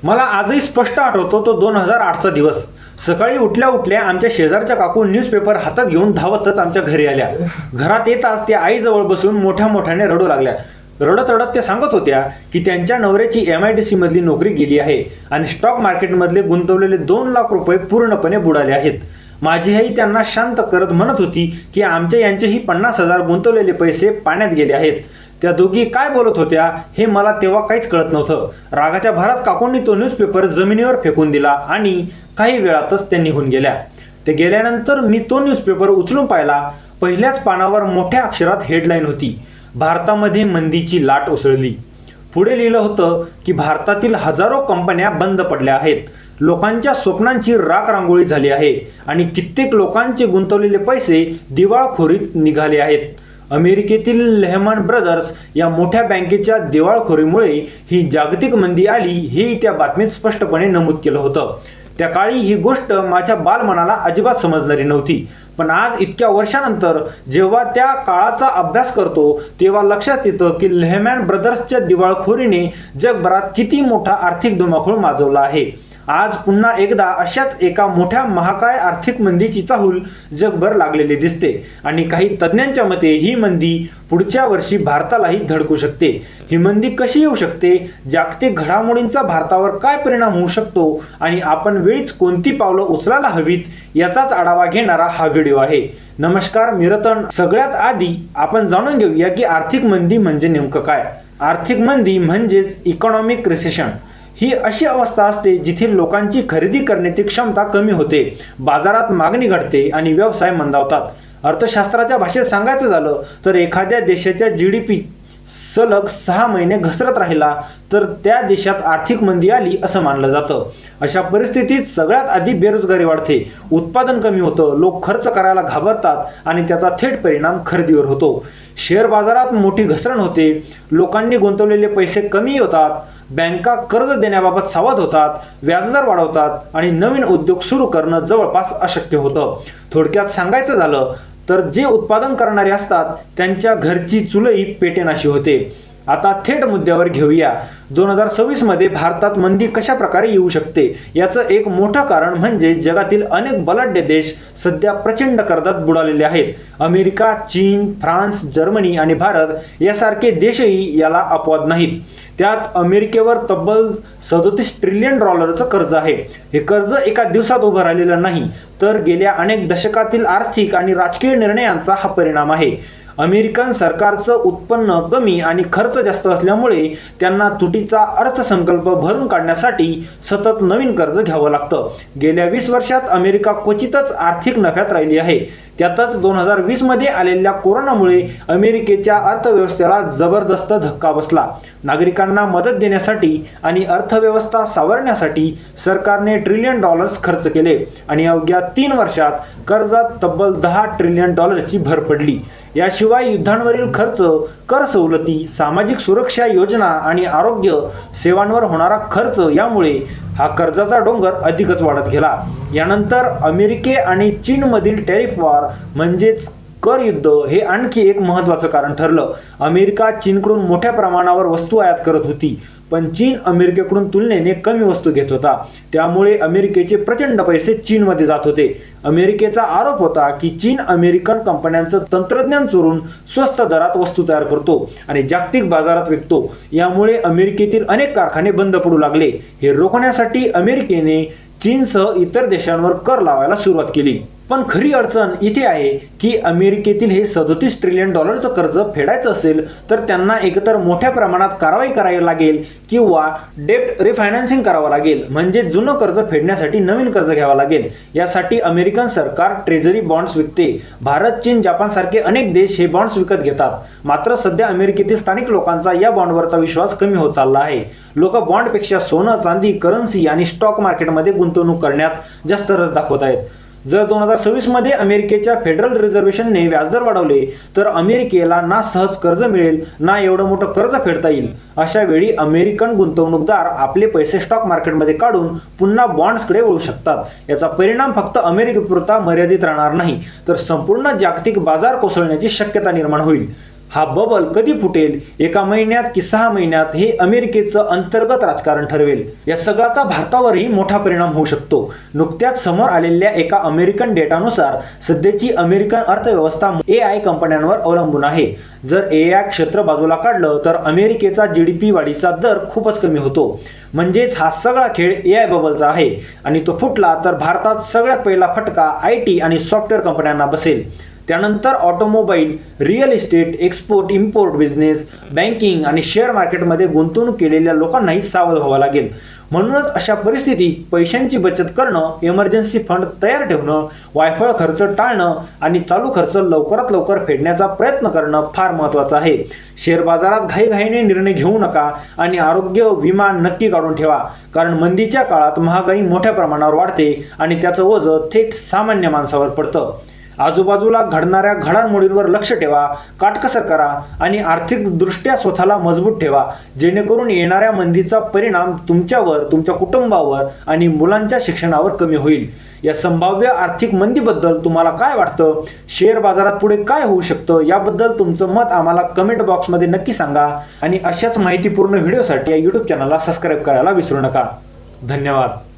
मला आजही स्पष्ट आठवतो तो 2008चा दिवस। सकाळी उठल्या उठल्या आमच्या शेजारच्या काकू न्यूजपेपर हातात घेऊन धावतच आमच्या घरी आल्या। घरात येताच त्या आईजवळ बसून मोठ्या मोठ्याने रडू लागल्या। रडत रडत त्या सांगत होत्या की त्यांच्या नवऱ्याची MIDC मधली नोकरी गेली आहे आणि स्टॉक मार्केटमधले गुंतवलेले 2 लाख रुपये पूर्णपणे बुडाले आहेत। माझी आई त्यांना शांत करत म्हणत होती की आमच्या यांचेही 50,000 गुंतवलेले पैसे पाण्यात गेले आहेत। त्या दोघी काय बोलत होत्या हे मला तेव्हा काहीच कळत नव्हतं। रागाच्या भरात काकूंनी तो न्यूजपेपर जमिनीवर फेकून दिला आणि काही वेळातच त्या निघून गेल्या। ते गेल्यानंतर मी तो न्यूजपेपर उचलून पाहिला। पहिल्याच पानावर मोठ्या अक्षरात हेडलाईन होती, भारतामध्ये मंदीची लाट उसळली। पुढे लिहिलं होतं की भारतातील हजारो कंपन्या बंद पडल्या आहेत, लोकांच्या स्वप्नांची राखरांगोळी झाली आहे आणि कित्येक लोकांचे गुंतवलेले पैसे दिवाळखोरीत निघाले आहेत। अमेरिकेतील लेहमन ब्रदर्स या मोठ्या बँकेच्या दिवाळखोरीमुळे ही जागतिक मंदी आली हे त्या बातमीत स्पष्टपणे नमूद केलं होतं। त्या काळी ही गोष्ट माझ्या बालमनाला अजिबात समजणारी नव्हती, पण आज इतक्या वर्षानंतर जेव्हा त्या काळाचा अभ्यास करतो तेव्हा लक्षात येतं की लेहमन ब्रदर्सच्या दिवाळखोरीने जगभरात किती मोठा आर्थिक धुमाकूळ माजवला आहे। आज पुन्हा एकदा अशाच एका मोठ्या महाकाय आर्थिक मंदीची चाहूल जगभर लागलेली दिसते आणि काही तज्ज्ञांच्या मते ही मंदी पुढच्या वर्षी भारतालाही धडकू शकते। ही मंदी कशी येऊ शकते, जागतिक घडामोडींचा भारतावर काय परिणाम होऊ शकतो आणि आपण वेळीच कोणती पावलं उचलायला हवीत याचाच आढावा घेणारा हा व्हिडिओ आहे। नमस्कार, मी रतन। सगळ्यात आधी आपण जाणून घेऊया की आर्थिक मंदी म्हणजे नेमकं काय। आर्थिक मंदी म्हणजेच इकॉनॉमिक रिसेशन ही अशी अवस्था असते जिथे लोकांची खरेदी करण्याची क्षमता कमी होते, बाजारात मागणी घटते आणि व्यवसाय मंदावतात। अर्थशास्त्राच्या भाषेत सांगायचं झालं तर एखाद्या देशाच्या GDP सलग 6 महिने घसरत राहिला तर त्या देशात आर्थिक मंदी आली असं मानलं जातं। अशा परिस्थितीत सगळ्यात आधी बेरोजगारी वाढते, उत्पादन कमी होतं, लोक खर्च करायला घाबरतात आणि त्याचा थेट परिणाम खरेदीवर होतो। शेअर बाजारात मोठी घसरण होते, लोकांनी गुंतवलेले पैसे कमी होतात, बँका कर्ज देण्याबाबत सावध होतात, व्याजदर वाढवतात आणि नवीन उद्योग सुरू करणं जवळपास अशक्य होतं। थोडक्यात सांगायचं झालं तर जे उत्पादन करणारे असतात त्यांच्या घरची चुलही पेटेनाशी होते। आता थेट मुद्द्यावर घेऊया। 2026 मध्ये भारतात मंदी कशा प्रकारे येऊ शकते याचं एक मोठं कारण म्हणजे जगातील अनेक बलाढ्य देश सध्या प्रचंड कर्जात बुडालेले आहेत। अमेरिका, चीन, फ्रान्स, जर्मनी आणि भारत यासारखे देशही याला अपवाद नाहीत। त्यात अमेरिकेवर तब्बल $37 ट्रिलियन कर्ज आहे। हे कर्ज एका दिवसात उभं राहिलेलं नाही, तर गेल्या अनेक दशकातील आर्थिक आणि राजकीय निर्णयांचा हा परिणाम आहे। अमेरिकन सरकारचं उत्पन्न कमी आणि खर्च जास्त असल्यामुळे त्यांना तुटीचा अर्थसंकल्प भरून काढण्यासाठी सतत नवीन कर्ज घ्यावं लागतं। गेल्या 20 वर्षात अमेरिका क्वचितच आर्थिक नफ्यात राहिली आहे। त्यातच 2020 मध्ये आलेल्या कोरोनामुळे अमेरिकेच्या अर्थव्यवस्थेला जबरदस्त धक्का बसला। नागरिकांना मदत देण्यासाठी आणि अर्थव्यवस्था सावरण्यासाठी सरकारने $1 ट्रिलियन खर्च केले आणि अवघ्या 3 वर्षात कर्जात तब्बल $10 ट्रिलियन भर पडली। याशिवाय युद्धांवरील खर्च, कर सवलती, सामाजिक सुरक्षा योजना आणि आरोग्य सेवांवर होणारा खर्च यामुळे हा कर्जाचा डोंगर अधिकच वाढत गेला। यानंतर अमेरिके आणि चीनमधील टॅरिफ वॉर म्हणजेच कर युद्ध हे आणखी एक महत्त्वाचं कारण ठरलं। अमेरिका चीनकडून मोठ्या प्रमाणावर वस्तू आयात करत होती, पण चीन अमेरिकेकडून तुलनेने कमी वस्तू घेत होता, त्यामुळे अमेरिकेचे प्रचंड पैसे चीनमध्ये जात होते। अमेरिकेचा आरोप होता की चीन अमेरिकन कंपन्यांचं तंत्रज्ञान चोरून स्वस्त दरात वस्तू तयार करतो आणि जागतिक बाजारात विकतो। यामुळे अमेरिकेतील अनेक कारखाने बंद पडू लागले। हे रोखण्यासाठी अमेरिकेने चीनसह इतर देशांवर कर लावायला सुरुवात केली। पण खरी अडचण इथे आहे की अमेरिकेतील हे $37 ट्रिलियन कर्ज फेडायचं असेल तर त्यांना एकतर मोठ्या प्रमाणात कारवाई करावी लागेल किंवा डेब्ट रिफायनान्सिंग करावं लागेल, म्हणजे जुनं कर्ज फेडण्यासाठी नवीन कर्ज घ्यावं लागेल। यासाठी अमेरिकन सरकार ट्रेझरी बॉन्ड्स विकते। भारत, चीन, जपान सारखे अनेक देश हे बॉन्ड्स विकत घेतात। मात्र सध्या अमेरिकेतील स्थानिक लोकांचा या बॉन्डवरचा विश्वास कमी होत चालला आहे। लोक बॉन्डपेक्षा सोनं, चांदी, करन्सी आणि स्टॉक मार्केटमध्ये गुंतवणूक करण्यात जास्त रस दाखवत आहेत। जर 2026 मध्ये अमेरिकेच्या फेडरल रिझर्वेशनने व्याजदर वाढवले तर अमेरिकेला ना सहज कर्ज मिळेल ना एवढं मोठं कर्ज फेडता येईल। अशा वेळी अमेरिकन गुंतवणूकदार आपले पैसे स्टॉक मार्केटमध्ये काढून पुन्हा बॉन्ड्सकडे वळू शकतात। याचा परिणाम फक्त अमेरिकेपुरता मर्यादित राहणार नाही, तर संपूर्ण जागतिक बाजार कोसळण्याची शक्यता निर्माण होईल। हा बबल कधी फुटेल, एका महिन्यात की 6 महिन्यात, हे अमेरिकेचं अंतर्गत राजकारण ठरवेल. या सगळ्याचा भारतावरही मोठा परिणाम होऊ शकतो. नुकत्याच समोर आलेल्या एका अमेरिकन डेटानुसार सध्याची अमेरिकन अर्थव्यवस्था AI कंपन्यांवर अवलंबून आहे. जर AI क्षेत्र बाजूला काढलं तर अमेरिकेचा GDP वाढीचा दर खूपच कमी होतो. म्हणजेच हा सगळा खेळ AI बबलचा आहे आणि तो फुटला तर भारतात सगळ्यात पहिला फटका IT आणि सॉफ्टवेअर कंपन्यांना बसेल. त्यानंतर automobile, real estate, export import business, banking आणि शेअर मार्केटमध्ये गुंतवणूक केलेल्या लोकांनाही सावध व्हावं लागेल. म्हणूनच अशा परिस्थितीत पैशांची बचत करणं, इमर्जन्सी फंड तयार ठेवणं, वायफळ खर्च टाळणं आणि चालू खर्च लवकरात लवकर फेडण्याचा प्रयत्न करणं फार महत्त्वाचं आहे. शेअर बाजारात घाईघाईने निर्णय घेऊ नका आणि आरोग्य विमा नक्की काढून ठेवा, कारण मंदीच्या काळात महागाई मोठ्या प्रमाणावर वाढते आणि त्याचं ओझं थेट सामान्य माणसावर पडतं. आजूबाजूला घडणाऱ्या घडामोडींवर लक्ष ठेवा, काटकसर करा आणि आर्थिकदृष्ट्या स्वतःला मजबूत ठेवा, जेणेकरून येणाऱ्या मंदीचा परिणाम तुमच्यावर, तुमच्या कुटुंबावर आणि मुलांच्या शिक्षणावर कमी होईल. या संभाव्य आर्थिक मंदीबद्दल तुम्हाला काय वाटतं? शेअर बाजारात पुढे काय होऊ शकतं याबद्दल तुमचं मत आम्हाला कमेंट बॉक्समध्ये नक्की सांगा आणि अशाच माहितीपूर्ण व्हिडिओसाठी या YouTube चॅनलला सबस्क्राईब करायला विसरू नका. धन्यवाद.